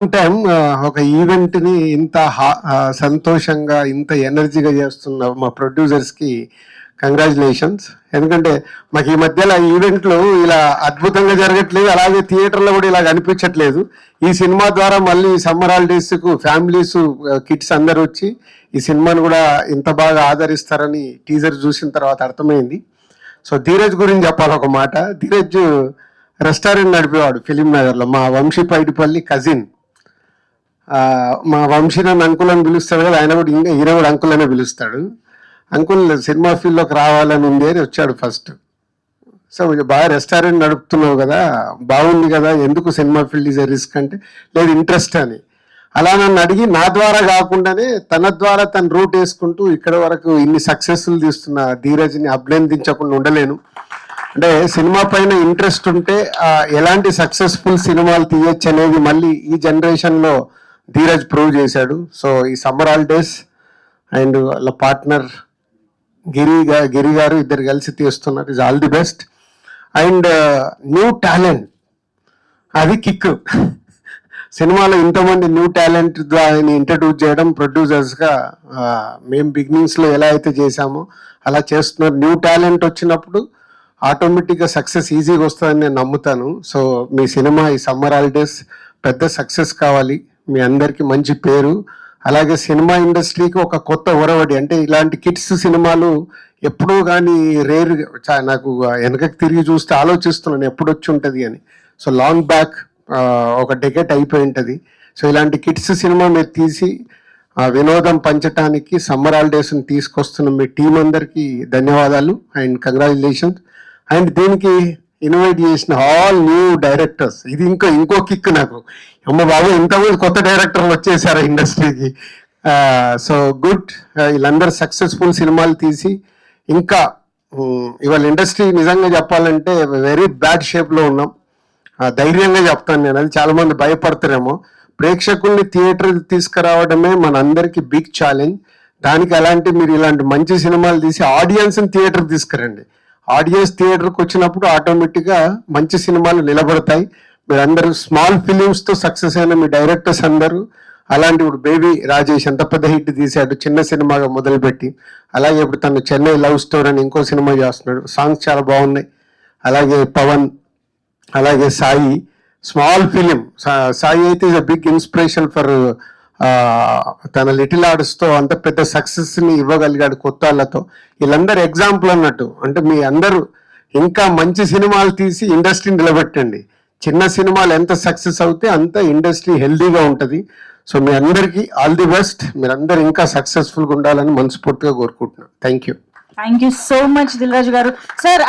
Time ఒక event ని ఇంత సంతోషంగా ఇంత ఎనర్జీగా చేస్తున్న మా ప్రొడ్యూసర్స్ కి కంగ్రాచులేషన్స్. ఎందుకంటే మాకు ఈ మధ్యలో ఈవెంట్లు ఇలా అద్భుతంగా జరగట్లేదు, అలాగే థియేటర్లో కూడా ఇలా అనిపించట్లేదు. ఈ సినిమా ద్వారా మళ్ళీ సమ్మర్ హాలిడేస్ కు ఫ్యామిలీస్ కిడ్స్ అందరు వచ్చి ఈ సినిమాను కూడా ఇంత బాగా ఆదరిస్తారని టీజర్ చూసిన తర్వాత అర్థమైంది. సో ధీరజ్ గురించి చెప్పాలి ఒక మాట. ధీరజ్ రెస్టారెంట్ నడిపేవాడు ఫిలిం నగర్లో. మా వంశీ పైడిపల్లి కజిన్. మా వంశీ నన్ను అంకుల్ అని పిలుస్తాడు కదా, ఆయన కూడా ఇంకా ఈయన కూడా అంకుల్ అనే పిలుస్తాడు. అంకుల్ సినిమా ఫీల్డ్లోకి రావాలని ఉంది అని వచ్చాడు ఫస్ట్. సో బాగా రెస్టారెంట్ నడుపుతున్నావు కదా, బాగుంది కదా, ఎందుకు cinema field is a risk అంటే లేదు ఇంట్రెస్ట్ అని. అలా నన్ను అడిగి నా ద్వారా కాకుండానే తన ద్వారా తన రూట్ వేసుకుంటూ ఇక్కడ వరకు ఇన్ని సక్సెస్ఫుల్ తీస్తున్న ధీరజ్ని అభినందించకుండా ఉండలేను. అంటే సినిమా పైన ఇంట్రెస్ట్ ఉంటే ఎలాంటి సక్సెస్ఫుల్ సినిమాలు తీయచ్చు అనేది మళ్ళీ ఈ జనరేషన్లో ధీరజ్ ప్రూవ్ చేశాడు. సో ఈ సమ్మర్ హాలిడేస్ అండ్ వాళ్ళ పార్ట్నర్ గిరి గారు ఇద్దరు కలిసి తీస్తున్నారు. Is all the best. And new talent అది కిక్. సినిమాలో ఇంతమంది న్యూ టాలెంట్ ద్వారా ఇంట్రడ్యూస్ చేయడం ప్రొడ్యూసర్స్గా మేము బిగినింగ్స్లో ఎలా అయితే చేశామో అలా చేస్తున్నారు. న్యూ టాలెంట్ వచ్చినప్పుడు ఆటోమేటిక్గా సక్సెస్ ఈజీగా వస్తుందని నేను నమ్ముతాను. సో మీ సినిమా ఈ సమ్మర్ హాలిడేస్ పెద్ద సక్సెస్ కావాలి, మీ అందరికీ మంచి పేరు, అలాగే సినిమా ఇండస్ట్రీకి ఒక కొత్త ఒరవడి. అంటే ఇలాంటి కిడ్స్ సినిమాలు ఎప్పుడూ కానీ రేర్. నాకు వెనకకి తిరిగి చూస్తే ఆలోచిస్తున్నాను ఎప్పుడు వచ్చి ఉంటుంది అని. సో లాంగ్ బ్యాక్ ఒక డెకెట్ అయిపోయి ఉంటుంది. సో ఇలాంటి కిడ్స్ సినిమా మీరు తీసి వినోదం పంచటానికి సమ్మర్ హాలిడేస్ని తీసుకొస్తున్న మీ టీం అందరికీ ధన్యవాదాలు అండ్ కంగ్రాచులేషన్స్. అండ్ దీనికి ఇన్వైట్ చేసిన ఆల్ న్యూ డైరెక్టర్స్, ఇది ఇంకో కిక్ నాకు. అమ్మ బాబు ఇంతమంది కొత్త డైరెక్టర్లు వచ్చేసారు ఇండస్ట్రీకి. So good. వీళ్ళందరూ సక్సెస్ఫుల్ సినిమాలు తీసి ఇంకా ఇవాళ ఇండస్ట్రీ నిజంగా చెప్పాలంటే వెరీ బ్యాడ్ షేప్లో ఉన్నాం. ధైర్యంగా చెప్తాను నేను, అది చాలామంది భయపడతారేమో. ప్రేక్షకుల్ని థియేటర్ తీసుకురావడమే మన అందరికీ బిగ్ ఛాలెంజ్. దానికి మీరు ఇలాంటి మంచి సినిమాలు తీసి ఆడియన్స్ని థియేటర్ తీసుకురండి. ఆడియన్స్ థియేటర్కి వచ్చినప్పుడు ఆటోమేటిక్గా మంచి సినిమాలు నిలబడతాయి. మీరు అందరూ స్మాల్ ఫిలిమ్స్తో సక్సెస్ అయిన మీ డైరెక్టర్స్ అందరూ అలాంటి. ఇప్పుడు బేబీ రాజేష్ ఎంత పెద్ద హిట్ తీశాడు చిన్న సినిమాగా మొదలుపెట్టి. అలాగే ఇప్పుడు తను చెన్నై లవ్ స్టోరీ అని ఇంకో సినిమా చేస్తున్నాడు, సాంగ్స్ చాలా బాగున్నాయి. అలాగే పవన్, అలాగే సాయి స్మాల్ ఫిలిం. సాయి అయితే is a big inspiration for తన లిటిల్ ఆర్ట్స్తో అంత పెద్ద సక్సెస్ని ఇవ్వగలిగాడు కొత్త వాళ్ళతో. వీళ్ళందరూ ఎగ్జాంపుల్ అన్నట్టు. అంటే మీ అందరూ ఇంకా మంచి సినిమాలు తీసి ఇండస్ట్రీని నిలబెట్టండి. చిన్న సినిమాలు ఎంత సక్సెస్ అవుతే అంత ఇండస్ట్రీ హెల్దీగా ఉంటుంది. సో మీ అందరికీ ఆల్ ది బెస్ట్. మీరందరూ ఇంకా సక్సెస్ఫుల్గా ఉండాలని మనస్ఫూర్తిగా కోరుకుంటున్నాను. Thank you so much Dil Raju garu. Sir